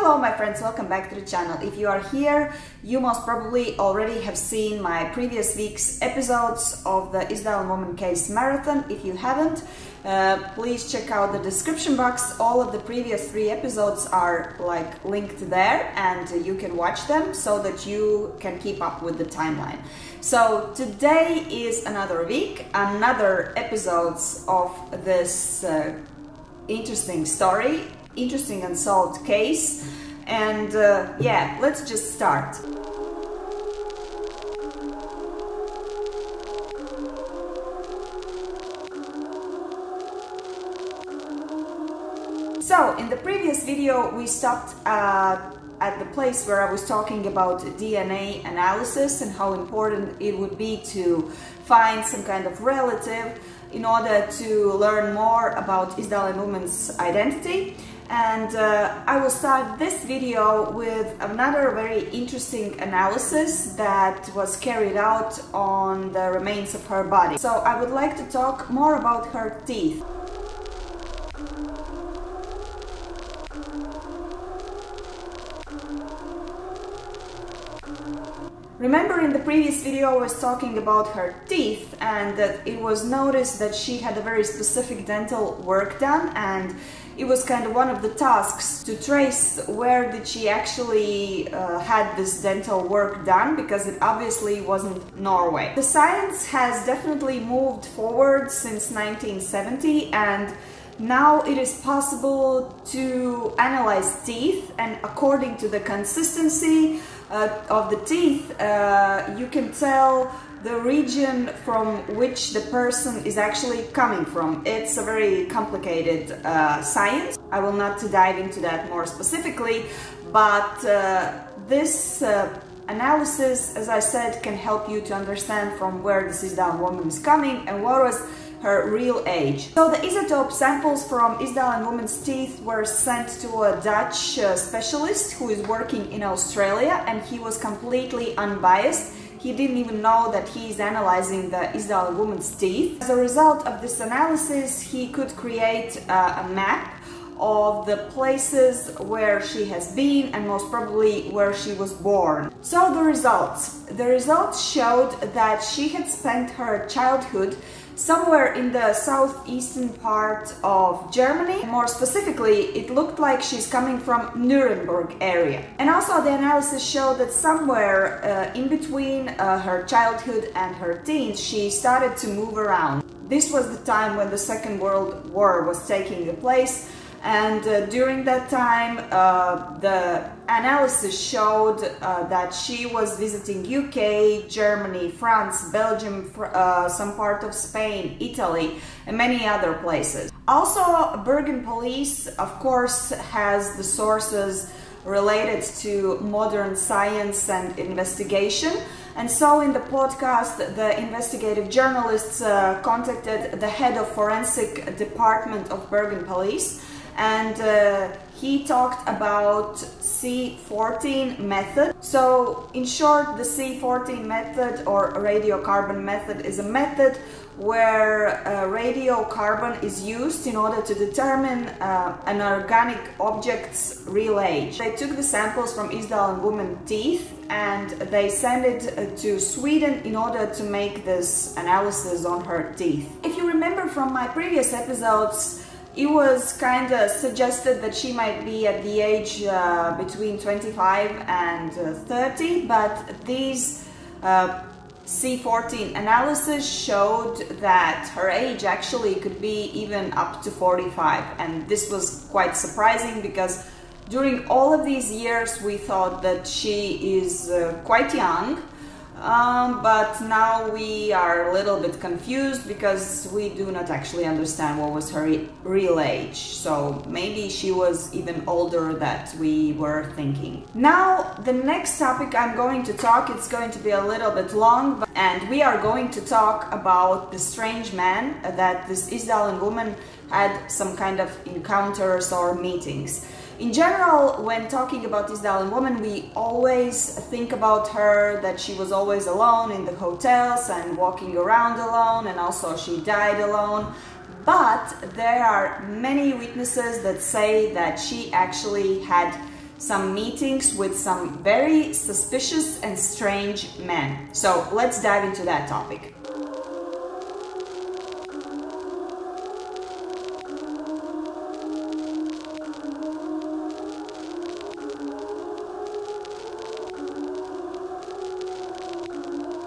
Hello my friends, welcome back to the channel. If you are here, you most probably already have seen my previous week's episodes of the Isdalen Woman Case Marathon. If you haven't, please check out the description box. All of the previous 3 episodes are linked there and you can watch them so that you can keep up with the timeline. So today is another week, another episodes of this interesting story, interesting unsolved case, and yeah, let's just start. So in the previous video we stopped at the place where I was talking about DNA analysis and how important it would be to find some kind of relative in order to learn more about Isdalen woman's identity. And I will start this video with another very interesting analysis that was carried out on the remains of her body. So I would like to talk more about her teeth. Remember, in the previous video I was talking about her teeth, and that it was noticed that she had a very specific dental work done, and it was kind of one of the tasks to trace where did she actually had this dental work done, because it obviously wasn't Norway. The science has definitely moved forward since 1970, and now it is possible to analyze teeth, and according to the consistency of the teeth, you can tell the region from which the person is actually coming from. It's a very complicated science. I will not dive into that more specifically, but this analysis, as I said, can help you to understand from where this Isdalen woman is coming and what was her real age. So the isotope samples from Isdalen woman's teeth were sent to a Dutch specialist who is working in Australia, and he was completely unbiased. He didn't even know that he is analyzing the Isdalen woman's teeth. As a result of this analysis, he could create a map of the places where she has been and most probably where she was born. So the results showed that she had spent her childhood somewhere in the southeastern part of Germany. More specifically, it looked like she's coming from Nuremberg area. And also the analysis showed that somewhere in between her childhood and her teens, she started to move around. This was the time when the Second World War was taking place, and during that time the analysis showed that she was visiting UK, Germany, France, Belgium, some part of Spain, Italy, and many other places. Also, Bergen police, of course, has the sources related to modern science and investigation. And so in the podcast, the investigative journalists contacted the head of forensic department of Bergen police, and he talked about C14 method. So in short, the C14 method or radiocarbon method is a method where radiocarbon is used in order to determine an organic object's real age. They took the samples from Isdalen woman teeth and they sent it to Sweden in order to make this analysis on her teeth. If you remember from my previous episodes, it was kind of suggested that she might be at the age between 25 and 30, but these C14 analysis showed that her age actually could be even up to 45, and this was quite surprising because during all of these years we thought that she is quite young. But now we are a little bit confused because we do not actually understand what was her real age. So maybe she was even older than we were thinking. Now the next topic I'm going to talk, it's going to be a little bit long, and we are going to talk about the strange man that this Isdalen woman had some kind of encounters or meetings. In general, when talking about Isdalen woman, we always think about her that she was always alone in the hotels and walking around alone, and also she died alone. But there are many witnesses that say that she actually had some meetings with some very suspicious and strange men. So let's dive into that topic.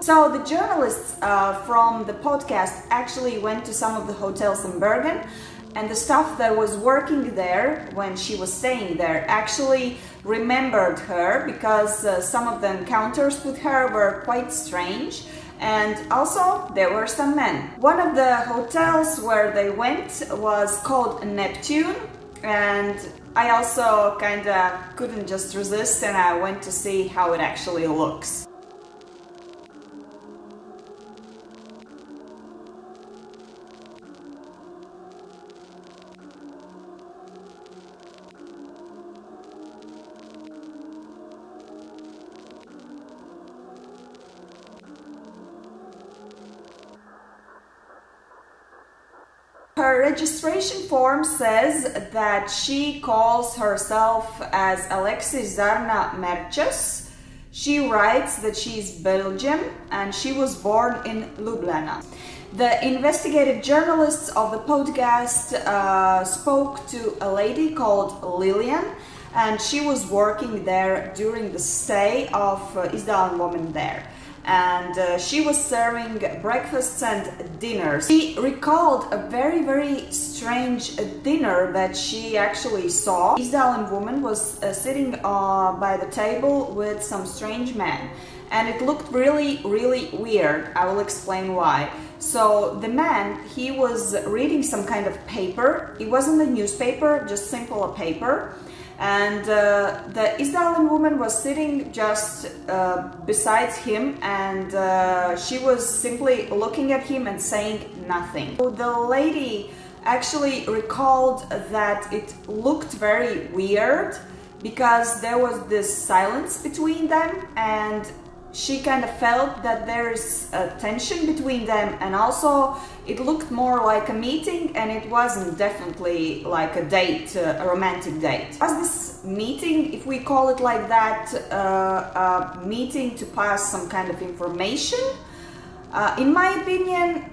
So the journalists from the podcast actually went to some of the hotels in Bergen, and the staff that was working there when she was staying there actually remembered her because some of the encounters with her were quite strange, and also there were some men. One of the hotels where they went was called Neptune, and I also kinda couldn't just resist and I went to see how it actually looks. Her registration form says that she calls herself as Alexis Zarna Merches. She writes that she's Belgian and she was born in Ljubljana. The investigative journalists of the podcast spoke to a lady called Lilian, and she was working there during the stay of Isdalen woman there. And she was serving breakfasts and dinners. She recalled a very strange dinner that she actually saw. Isdalen woman was sitting by the table with some strange men, and it looked really weird. I will explain why. So the man, he was reading some kind of paper. It wasn't a newspaper, just simple a paper. And the Isdalen woman was sitting just besides him, and she was simply looking at him and saying nothing. So the lady actually recalled that it looked very weird because there was this silence between them, and she kind of felt that there is a tension between them, and also it looked more like a meeting, and it wasn't definitely like a date, a romantic date. Was this meeting, if we call it like that, a meeting to pass some kind of information? In my opinion,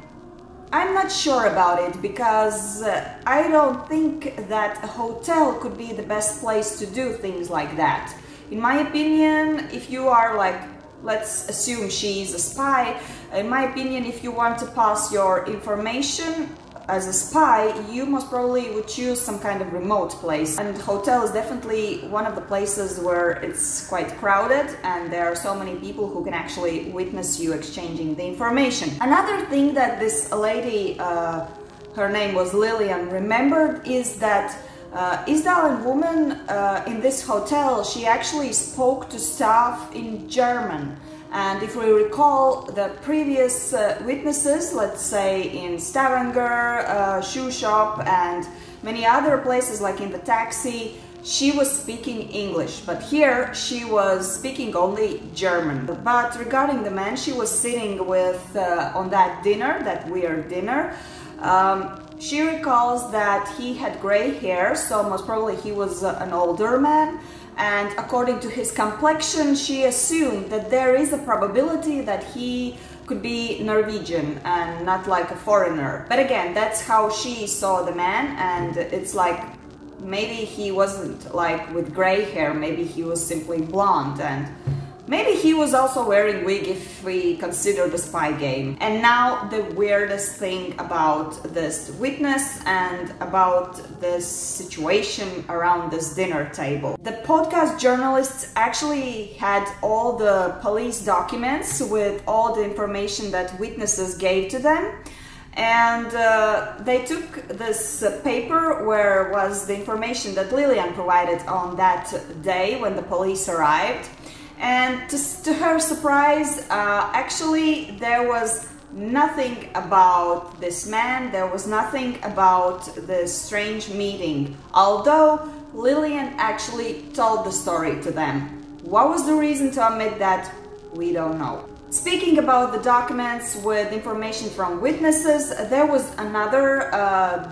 I'm not sure about it, because I don't think that a hotel could be the best place to do things like that. In my opinion, if you are like, let's assume she's a spy, in my opinion, if you want to pass your information as a spy, you most probably would choose some kind of remote place. And hotel is definitely one of the places where it's quite crowded and there are so many people who can actually witness you exchanging the information. Another thing that this lady, her name was Lilian, remembered is that Isdalen woman in this hotel, she actually spoke to staff in German. And if we recall the previous witnesses, let's say in Stavanger, shoe shop and many other places like in the taxi, she was speaking English, but here she was speaking only German. But regarding the man she was sitting with on that dinner, that weird dinner, she recalls that he had gray hair, so most probably he was an older man, and according to his complexion she assumed that there is a probability that he could be Norwegian and not like a foreigner. But again, that's how she saw the man, and it's like maybe he wasn't like with gray hair, maybe he was simply blonde, and maybe he was also wearing wig if we consider the spy game. And now the weirdest thing about this witness and about this situation around this dinner table. The podcast journalists actually had all the police documents with all the information that witnesses gave to them. And they took this paper where was the information that Lilian provided on that day when the police arrived. And to her surprise, actually there was nothing about this man, there was nothing about this strange meeting, although Lilian actually told the story to them. What was the reason to admit that? We don't know. Speaking about the documents with information from witnesses, there was another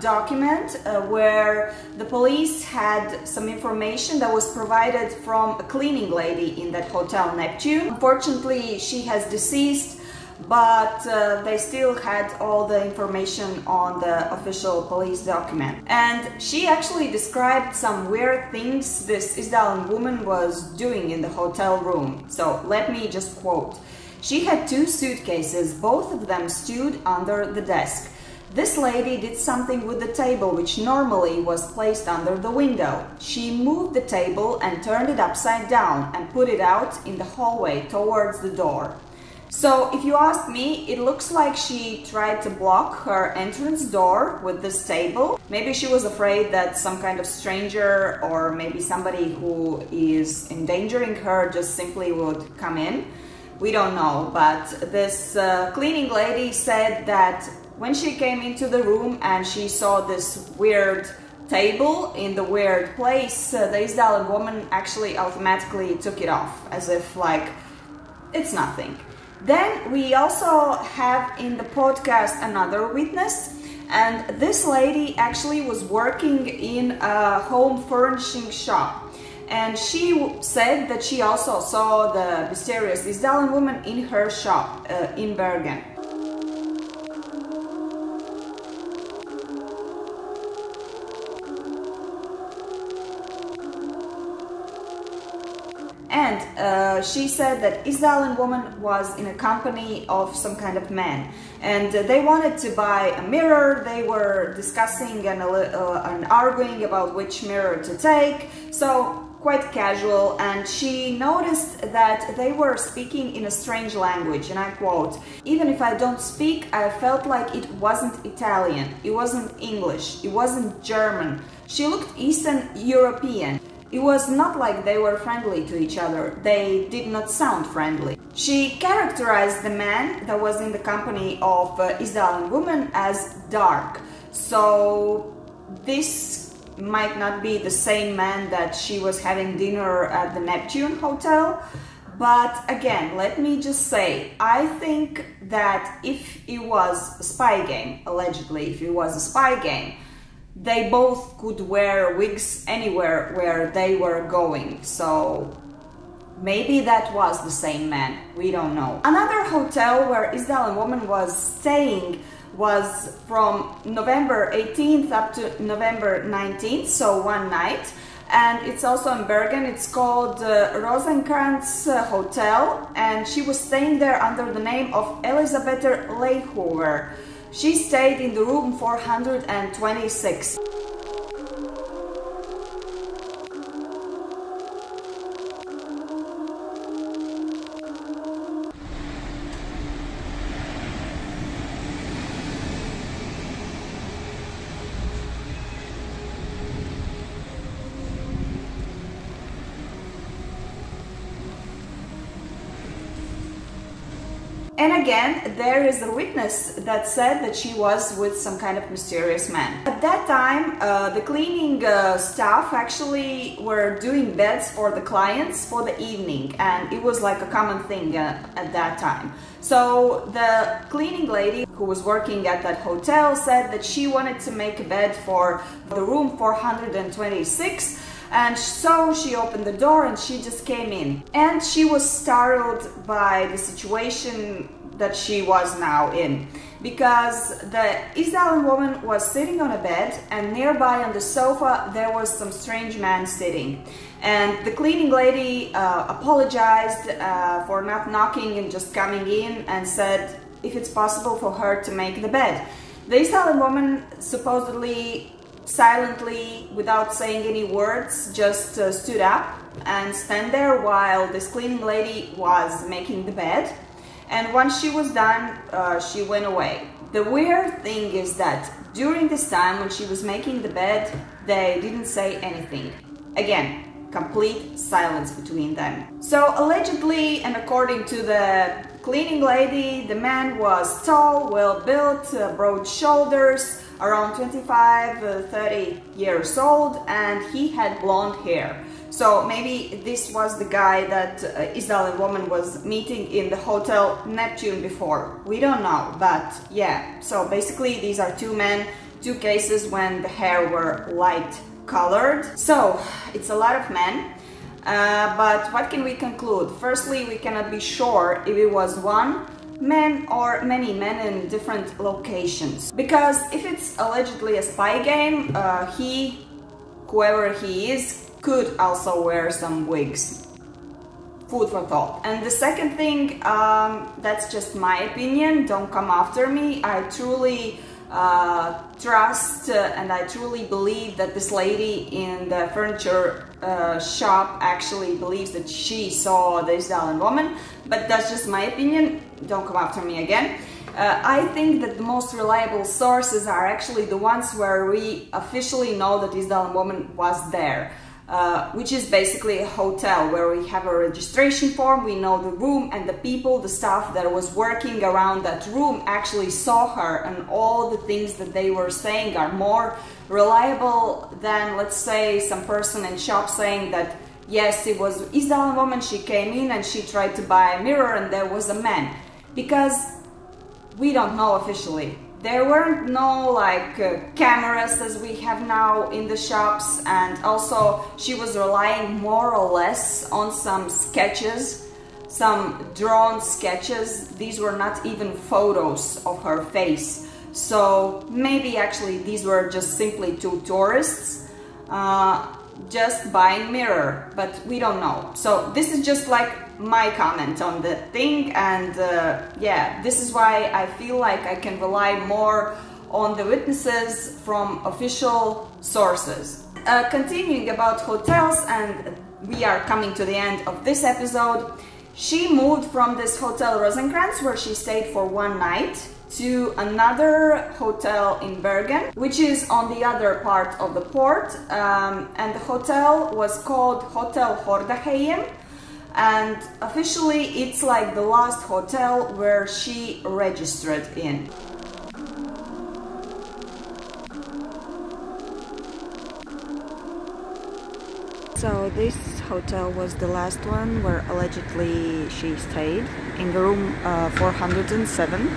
document where the police had some information that was provided from a cleaning lady in that hotel Neptune. Unfortunately, she has deceased, but they still had all the information on the official police document. And she actually described some weird things this Isdalen woman was doing in the hotel room. So let me just quote. She had 2 suitcases, both of them stood under the desk. This lady did something with the table which normally was placed under the window. She moved the table and turned it upside down and put it out in the hallway towards the door. So if you ask me, it looks like she tried to block her entrance door with this table. Maybe she was afraid that some kind of stranger or maybe somebody who is endangering her just simply would come in. We don't know, but this cleaning lady said that when she came into the room and she saw this weird table in the weird place, the Isdalen woman actually automatically took it off, as if like it's nothing. Then we also have in the podcast another witness, and this lady actually was working in a home furnishing shop. And she said that she also saw the mysterious Isdalen woman in her shop in Bergen. And she said that Isdalen woman was in a company of some kind of man, and they wanted to buy a mirror. They were discussing and arguing about which mirror to take, so quite casual, and she noticed that they were speaking in a strange language, and I quote, "Even if I don't speak, I felt like it wasn't Italian, it wasn't English, it wasn't German. She looked Eastern European. It was not like they were friendly to each other. They did not sound friendly." She characterized the man that was in the company of Isdalen woman as dark. So this might not be the same man that she was having dinner at the Neptune hotel. But again, let me just say, I think that if it was a spy game, allegedly, if it was a spy game, they both could wear wigs anywhere where they were going. So maybe that was the same man, we don't know. Another hotel where Isdalen woman was staying was from November 18th up to November 19th, so one night. And it's also in Bergen. It's called Rosenkrantz Hotel, and she was staying there under the name of Elisabeth Leihover. She stayed in the room 426. And again, there is a witness that said that she was with some kind of mysterious man. At that time, the cleaning staff actually were doing beds for the clients for the evening, and it was like a common thing at that time. So the cleaning lady who was working at that hotel said that she wanted to make a bed for the room 426. And so she opened the door and she just came in. And she was startled by the situation that she was now in. Because the Isdalen woman was sitting on a bed, and nearby on the sofa there was some strange man sitting. And the cleaning lady apologized for not knocking and just coming in, and said if it's possible for her to make the bed. The Isdalen woman supposedly silently, without saying any words, just stood up and stand there while this cleaning lady was making the bed. And once she was done, she went away. The weird thing is that during this time when she was making the bed, they didn't say anything. Again, complete silence between them. So allegedly, and according to the cleaning lady, the man was tall, well built, broad shoulders, around 25, 30 years old, and he had blonde hair. So maybe this was the guy that Isdalen woman was meeting in the hotel Neptune before. We don't know, but yeah. So basically these are two men, two cases when the hair were light colored. So it's a lot of men. But what can we conclude? Firstly, we cannot be sure if it was one man or many men in different locations. Because if it's allegedly a spy game, whoever he is, could also wear some wigs. Food for thought. And the second thing, that's just my opinion, don't come after me. I truly trust and I truly believe that this lady in the furniture shop actually believes that she saw the Isdalen woman, but that's just my opinion, don't come after me again. I think that the most reliable sources are actually the ones where we officially know that Isdalen woman was there. Which is basically a hotel where we have a registration form, we know the room, and the people, the staff that was working around that room actually saw her, and all the things that they were saying are more reliable than, let's say, some person in shop saying that yes, it was Isdalen woman, she came in and she tried to buy a mirror and there was a man. Because we don't know officially. There weren't no cameras as we have now in the shops, and also she was relying more or less on some sketches, some drawn sketches. These were not even photos of her face. So maybe actually these were just simply two tourists just buying mirror, but we don't know. So this is just like my comment on the thing, and yeah, this is why I feel like I can rely more on the witnesses from official sources. Continuing about hotels, and we are coming to the end of this episode. She moved from this hotel Rosenkrantz, where she stayed for one night, to another hotel in Bergen, which is on the other part of the port, and the hotel was called Hotel Hordaheimen, and officially it's like the last hotel where she registered in. So this hotel was the last one where allegedly she stayed, in the room 407.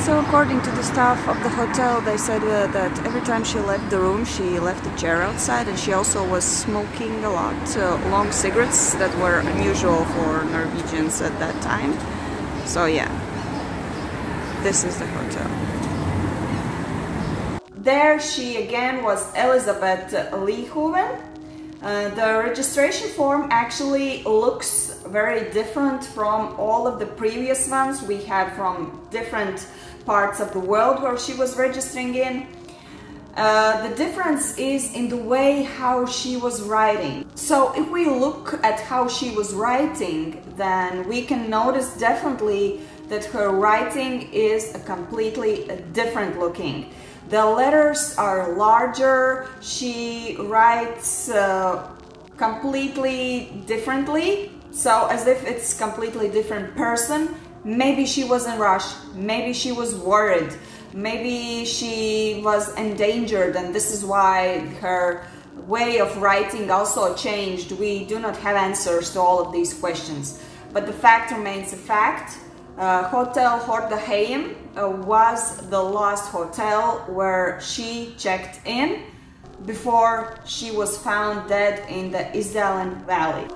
So according to the staff of the hotel, they said that every time she left the room, she left a chair outside, and she also was smoking a lot, long cigarettes that were unusual for Norwegians at that time. So yeah, this is the hotel. There she again was Elizabeth Lehoven. The registration form actually looks very different from all of the previous ones we have from different parts of the world where she was registering in. The difference is in the way how she was writing. So if we look at how she was writing, then we can notice definitely that her writing is completely different looking. The letters are larger, she writes completely differently, so as if it's completely different person. Maybe she was in rush, maybe she was worried, maybe she was endangered, and this is why her way of writing also changed. We do not have answers to all of these questions, but the fact remains a fact. Hotel Hordaheimen was the last hotel where she checked in before she was found dead in the Isdalen Valley.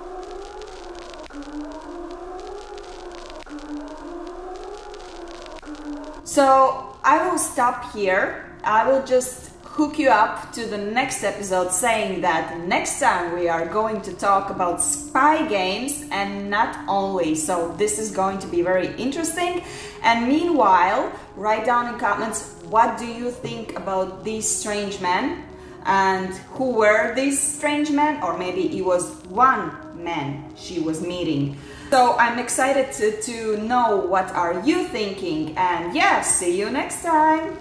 So I will stop here. I will just hook you up to the next episode, saying that next time we are going to talk about spy games, and not only. So this is going to be very interesting. And meanwhile, write down in comments, what do you think about these strange men, and who were these strange men, or maybe it was one man she was meeting. So I'm excited to know what are you thinking, and yeah, see you next time.